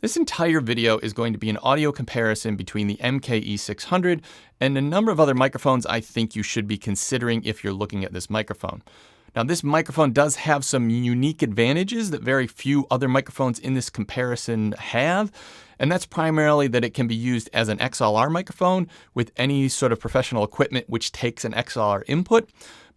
This entire video is going to be an audio comparison between the MKE 600 and a number of other microphones I think you should be considering if you're looking at this microphone. Now, this microphone does have some unique advantages that very few other microphones in this comparison have, and that's primarily that it can be used as an XLR microphone with any sort of professional equipment which takes an XLR input.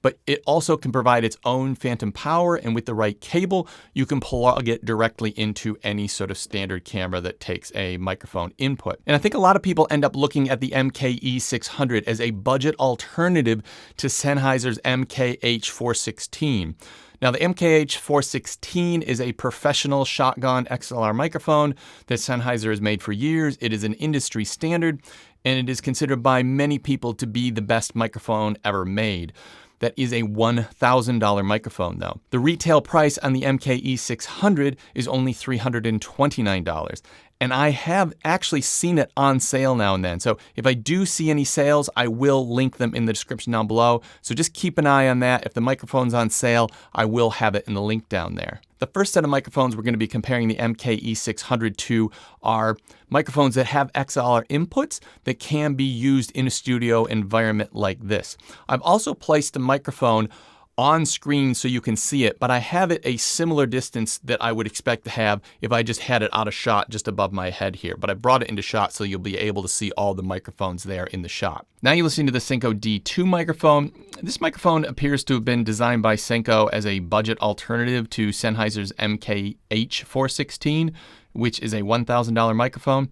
But it also can provide its own phantom power, and with the right cable, you can plug it directly into any sort of standard camera that takes a microphone input. And I think a lot of people end up looking at the MKE 600 as a budget alternative to Sennheiser's MKH416. Now, the MKH416 is a professional shotgun XLR microphone that Sennheiser has made for years. It is an industry standard, and it is considered by many people to be the best microphone ever made. That is a $1,000 microphone though. The retail price on the MKE 600 is only $329. And I have actually seen it on sale now and then. So if I do see any sales, I will link them in the description down below. So just keep an eye on that. If the microphone's on sale, I will have it in the link down there. The first set of microphones we're going to be comparing the MKE 600 to are microphones that have XLR inputs that can be used in a studio environment like this. I've also placed the microphone on screen so you can see it, but I have it a similar distance that I would expect to have if I just had it out of shot just above my head here. But I brought it into shot so you'll be able to see all the microphones there in the shot. Now you're listening to the Synco D2 microphone. This microphone appears to have been designed by Synco as a budget alternative to Sennheiser's MKH416, which is a $1,000 microphone.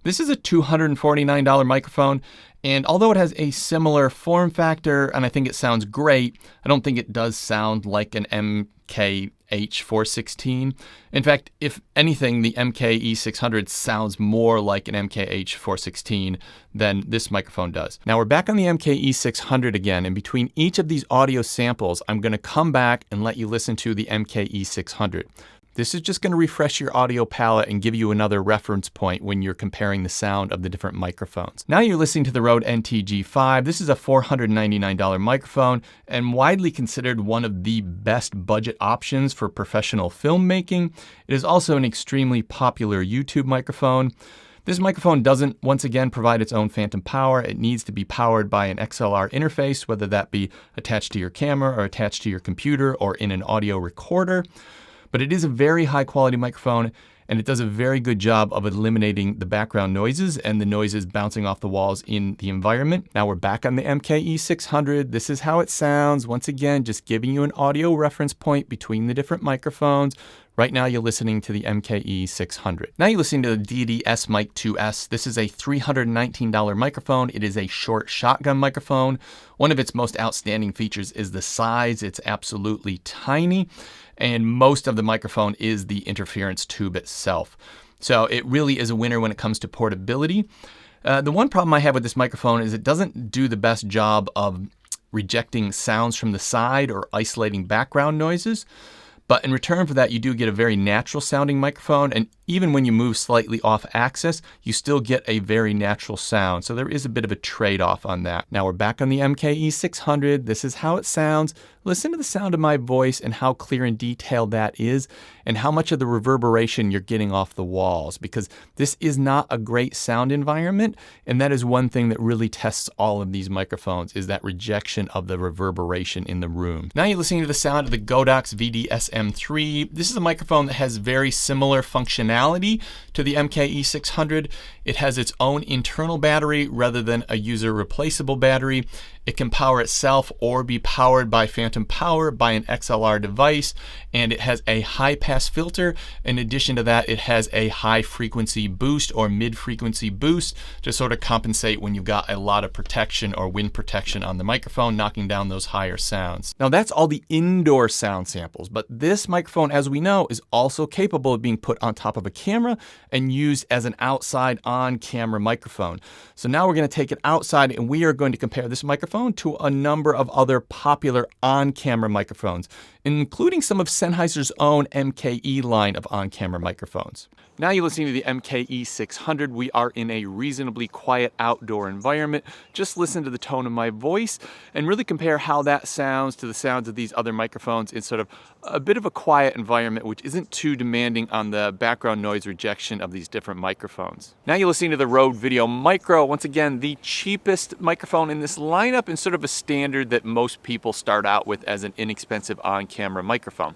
This is a $249 microphone, and although it has a similar form factor and I think it sounds great, I don't think it does sound like an MKH416. In fact, if anything, the MKE 600 sounds more like an MKH416 than this microphone does. Now we're back on the MKE 600 again, and between each of these audio samples, I'm going to come back and let you listen to the MKE 600. This is just going to refresh your audio palette and give you another reference point when you're comparing the sound of the different microphones. Now you're listening to the Rode NTG5. This is a $499 microphone and widely considered one of the best budget options for professional filmmaking. It is also an extremely popular YouTube microphone. This microphone doesn't, once again, provide its own phantom power. It needs to be powered by an XLR interface, whether that be attached to your camera or attached to your computer or in an audio recorder. But it is a very high quality microphone, and it does a very good job of eliminating the background noises and the noises bouncing off the walls in the environment. Now we're back on the MKE 600. This is how it sounds. Once again, just giving you an audio reference point between the different microphones. Right now you're listening to the MKE 600. Now you're listening to the Deity S-Mic 2S. This is a $319 microphone. It is a short shotgun microphone. One of its most outstanding features is the size. It's absolutely tiny. And most of the microphone is the interference tube itself. So it really is a winner when it comes to portability. The one problem I have with this microphone is it doesn't do the best job of rejecting sounds from the side or isolating background noises. But in return for that, you do get a very natural sounding microphone, and even when you move slightly off axis, you still get a very natural sound. So there is a bit of a trade-off on that. Now we're back on the MKE 600. This is how it sounds. Listen to the sound of my voice and how clear and detailed that is, and how much of the reverberation you're getting off the walls, because this is not a great sound environment, and that is one thing that really tests all of these microphones, is that rejection of the reverberation in the room. Now you're listening to the sound of the Godox VDS-M3. This is a microphone that has very similar functionality to the MKE 600. It has its own internal battery rather than a user replaceable battery. It can power itself or be powered by phantom power by an XLR device, and it has a high pass filter. In addition to that, it has a high frequency boost or mid frequency boost to sort of compensate when you've got a lot of protection or wind protection on the microphone, knocking down those higher sounds. Now that's all the indoor sound samples, but this microphone, as we know, is also capable of being put on top of a camera and used as an outside on camera microphone. So now we're going to take it outside and we are going to compare this microphone microphone to a number of other popular on-camera microphones, including some of Sennheiser's own MKE line of on-camera microphones. Now you're listening to the MKE 600. We are in a reasonably quiet outdoor environment. Just listen to the tone of my voice and really compare how that sounds to the sounds of these other microphones in sort of a bit of a quiet environment, which isn't too demanding on the background noise rejection of these different microphones. Now you're listening to the Rode VideoMicro. Once again, the cheapest microphone in this lineup and sort of a standard that most people start out with as an inexpensive on-camera microphone.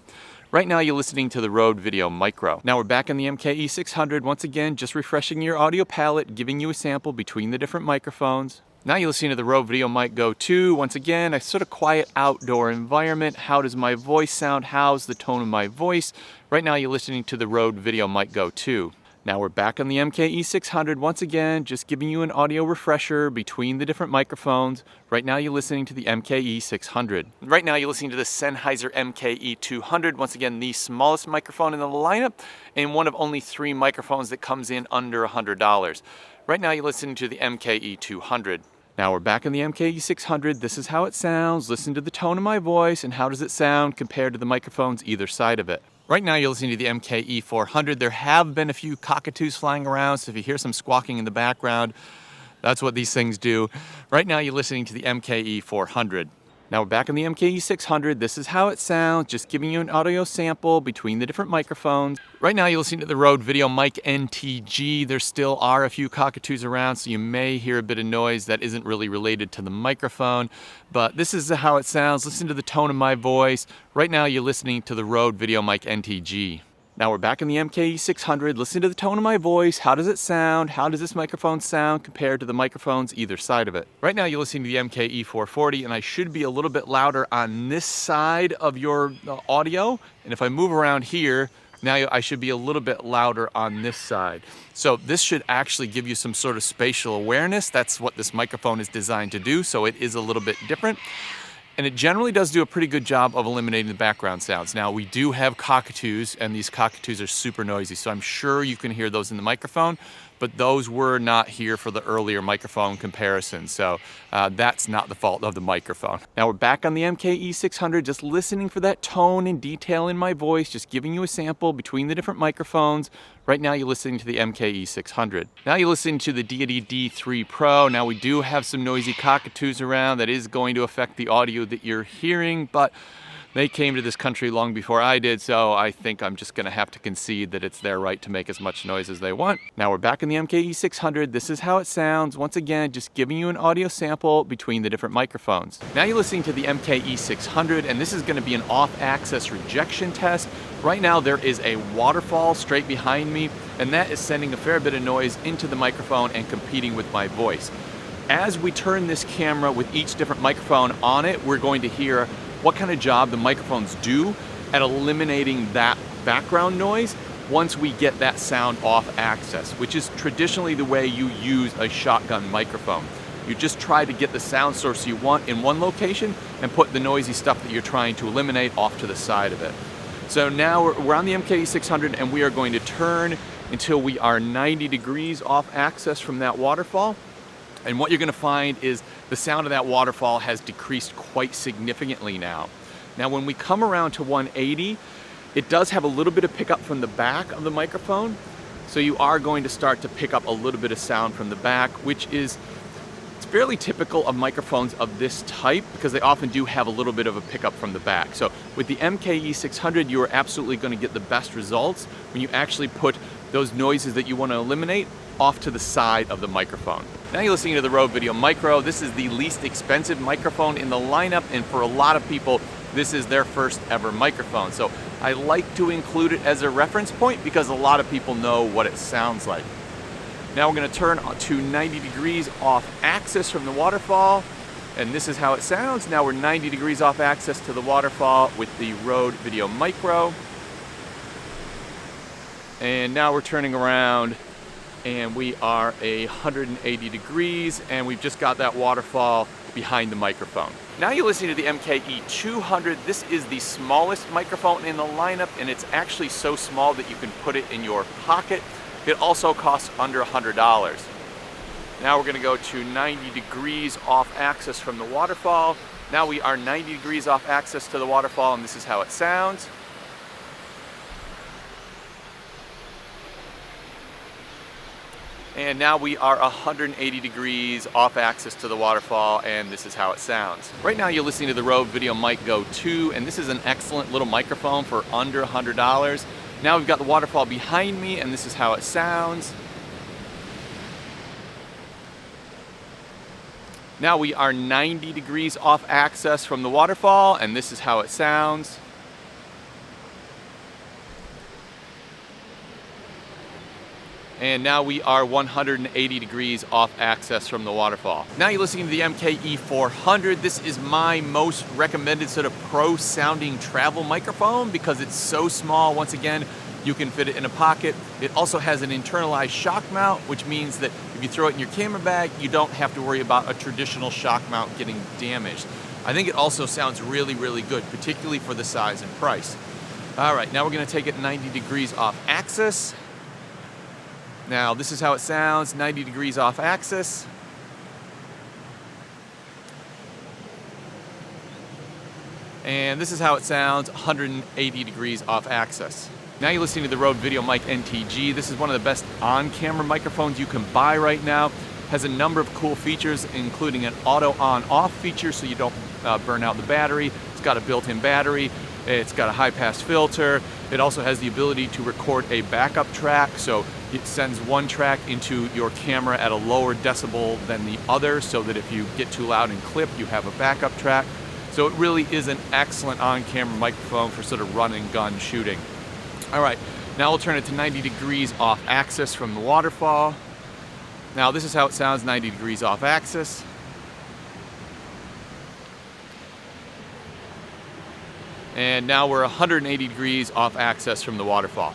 Right now you're listening to the Rode VideoMicro. Now we're back in the MKE 600. Once again, just refreshing your audio palette, giving you a sample between the different microphones. Now you're listening to the Rode VideoMic Go II. Once again, a sort of quiet outdoor environment. How does my voice sound? How's the tone of my voice? Right now you're listening to the Rode VideoMic Go II. Now we're back on the MKE 600. Once again, just giving you an audio refresher between the different microphones. Right now you're listening to the MKE 600. Right now you're listening to the Sennheiser MKE 200. Once again, the smallest microphone in the lineup and one of only 3 microphones that comes in under $100. Right now you're listening to the MKE 200. Now we're back in the MKE 600. This is how it sounds. Listen to the tone of my voice and how does it sound compared to the microphones either side of it. Right now you're listening to the MKE 400. There have been a few cockatoos flying around, so if you hear some squawking in the background, that's what these things do. Right now you're listening to the MKE 400. Now we're back in the MKE 600. This is how it sounds, just giving you an audio sample between the different microphones. Right now you're listening to the Rode VideoMic NTG. There still are a few cockatoos around, so you may hear a bit of noise that isn't really related to the microphone, but this is how it sounds. Listen to the tone of my voice. Right now you're listening to the Rode VideoMic NTG. Now we're back in the MKE 600. Listen to the tone of my voice. How does it sound? How does this microphone sound compared to the microphones either side of it? Right now you're listening to the MKE 440, and I should be a little bit louder on this side of your audio. And if I move around here, now I should be a little bit louder on this side. So this should actually give you some sort of spatial awareness. That's what this microphone is designed to do, so it is a little bit different. And it generally does do a pretty good job of eliminating the background sounds. Now, we do have cockatoos, and these cockatoos are super noisy, so I'm sure you can hear those in the microphone, but those were not here for the earlier microphone comparison, so that's not the fault of the microphone. Now, we're back on the MKE 600, just listening for that tone and detail in my voice, just giving you a sample between the different microphones. Right now, you're listening to the MKE 600. Now you're listening to the Deity D3 Pro. Now, we do have some noisy cockatoos around. That is going to affect the audio that you're hearing, but they came to this country long before I did, so I think I'm just gonna have to concede that it's their right to make as much noise as they want. Now we're back in the MKE 600. This is how it sounds. Once again, just giving you an audio sample between the different microphones. Now you're listening to the MKE 600, and this is gonna be an off-axis rejection test. Right now there is a waterfall straight behind me, and that is sending a fair bit of noise into the microphone and competing with my voice. As we turn this camera with each different microphone on it, we're going to hear what kind of job the microphones do at eliminating that background noise once we get that sound off axis, which is traditionally the way you use a shotgun microphone. You just try to get the sound source you want in one location and put the noisy stuff that you're trying to eliminate off to the side of it. So now we're on the MKE 600, and we are going to turn until we are 90 degrees off axis from that waterfall. And what you're going to find is the sound of that waterfall has decreased quite significantly now. Now when we come around to 180, it does have a little bit of pickup from the back of the microphone. So you are going to start to pick up a little bit of sound from the back, which is fairly typical of microphones of this type because they often do have a little bit of a pickup from the back. So with the MKE 600, you are absolutely going to get the best results when you actually put those noises that you want to eliminate off to the side of the microphone. Now you're listening to the Rode VideoMicro. This is the least expensive microphone in the lineup, and for a lot of people, this is their first ever microphone. So I like to include it as a reference point because a lot of people know what it sounds like. Now we're going to turn to 90 degrees off axis from the waterfall, and this is how it sounds. Now we're 90 degrees off axis to the waterfall with the Rode VideoMicro. And now we're turning around and we are 180 degrees, and we've just got that waterfall behind the microphone. Now you're listening to the MKE 200. This is the smallest microphone in the lineup, and it's actually so small that you can put it in your pocket. It also costs under $100. Now we're going to go to 90 degrees off axis from the waterfall. Now we are 90 degrees off axis to the waterfall, and this is how it sounds. And now we are 180 degrees off axis to the waterfall, and this is how it sounds. Right now you're listening to the Rode VideoMic Go II, and this is an excellent little microphone for under $100. Now we've got the waterfall behind me, and this is how it sounds. Now we are 90 degrees off axis from the waterfall, and this is how it sounds. And now we are 180 degrees off axis from the waterfall. Now you're listening to the MKE 400. This is my most recommended sort of pro sounding travel microphone because it's so small. Once again, you can fit it in a pocket. It also has an internalized shock mount, which means that if you throw it in your camera bag, you don't have to worry about a traditional shock mount getting damaged. I think it also sounds really, really good, particularly for the size and price. All right, now we're gonna take it 90 degrees off axis. Now this is how it sounds, 90 degrees off axis. And this is how it sounds, 180 degrees off axis. Now you're listening to the Rode VideoMic NTG. This is one of the best on-camera microphones you can buy right now. Has a number of cool features, including an auto on-off feature so you don't burn out the battery. It's got a built-in battery. It's got a high-pass filter. It also has the ability to record a backup track, so it sends one track into your camera at a lower decibel than the other so that if you get too loud and clip, you have a backup track. So it really is an excellent on-camera microphone for sort of run and gun shooting. All right, now we'll turn it to 90 degrees off axis from the waterfall. Now this is how it sounds, 90 degrees off axis. And now we're 180 degrees off axis from the waterfall.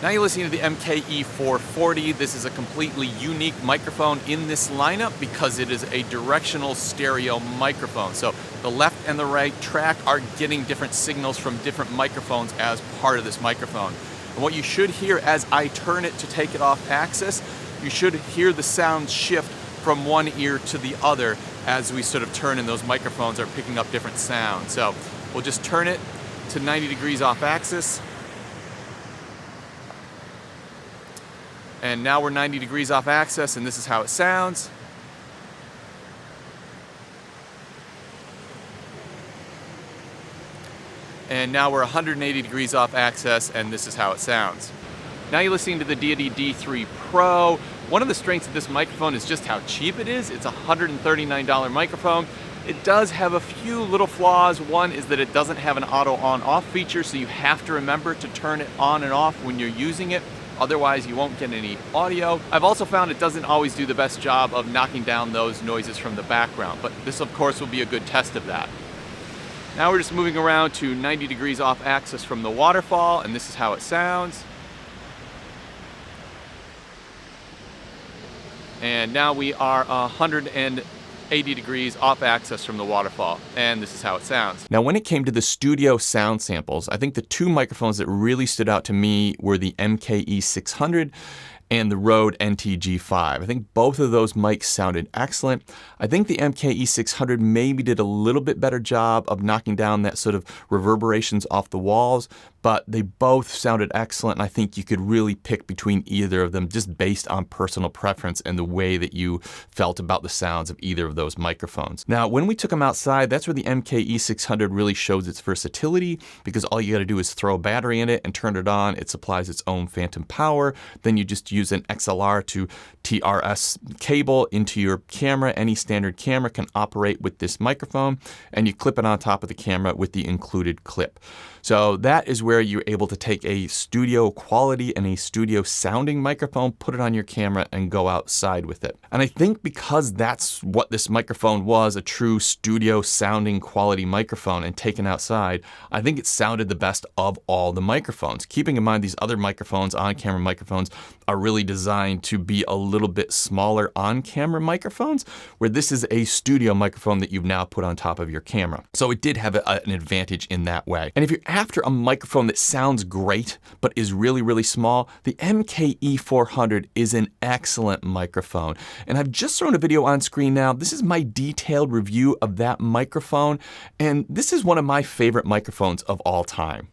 Now you're listening to the MKE 440. This is a completely unique microphone in this lineup because it is a directional stereo microphone. So the left and the right track are getting different signals from different microphones as part of this microphone. And what you should hear as I turn it to take it off axis, you should hear the sound shift from one ear to the other as we sort of turn, and those microphones are picking up different sounds. So we'll just turn it to 90 degrees off axis. And now we're 90 degrees off axis, and this is how it sounds. And now we're 180 degrees off axis, and this is how it sounds. Now you're listening to the Deity D3 Pro. One of the strengths of this microphone is just how cheap it is. It's a $139 microphone. It does have a few little flaws. One is that it doesn't have an auto on-off feature, so you have to remember to turn it on and off when you're using it. Otherwise, you won't get any audio. I've also found it doesn't always do the best job of knocking down those noises from the background, but this, of course, will be a good test of that. Now we're just moving around to 90 degrees off axis from the waterfall, and this is how it sounds. And now we are 180 degrees off axis from the waterfall, and this is how it sounds. Now when it came to the studio sound samples, I think the two microphones that really stood out to me were the MKE 600 and the Rode NTG5. I think both of those mics sounded excellent. I think the MKE 600 maybe did a little bit better job of knocking down that sort of reverberations off the walls, but they both sounded excellent, and I think you could really pick between either of them just based on personal preference and the way that you felt about the sounds of either of those microphones. Now, when we took them outside, that's where the MKE 600 really shows its versatility, because all you gotta do is throw a battery in it and turn it on. It supplies its own phantom power. Then you just use an XLR to TRS cable into your camera. Any standard camera can operate with this microphone, and you clip it on top of the camera with the included clip. So that is where you're able to take a studio quality and a studio sounding microphone, put it on your camera, and go outside with it. And I think because that's what this microphone was, a true studio sounding quality microphone, and taken outside, I think it sounded the best of all the microphones. Keeping in mind these other microphones, on-camera microphones, are really designed to be a little bit smaller on-camera microphones, where this is a studio microphone that you've now put on top of your camera. So it did have an advantage in that way. And if you're after a microphone microphone that sounds great but is really, really small, the MKE 400 is an excellent microphone. And I've just thrown a video on screen now. This is my detailed review of that microphone, and this is one of my favorite microphones of all time.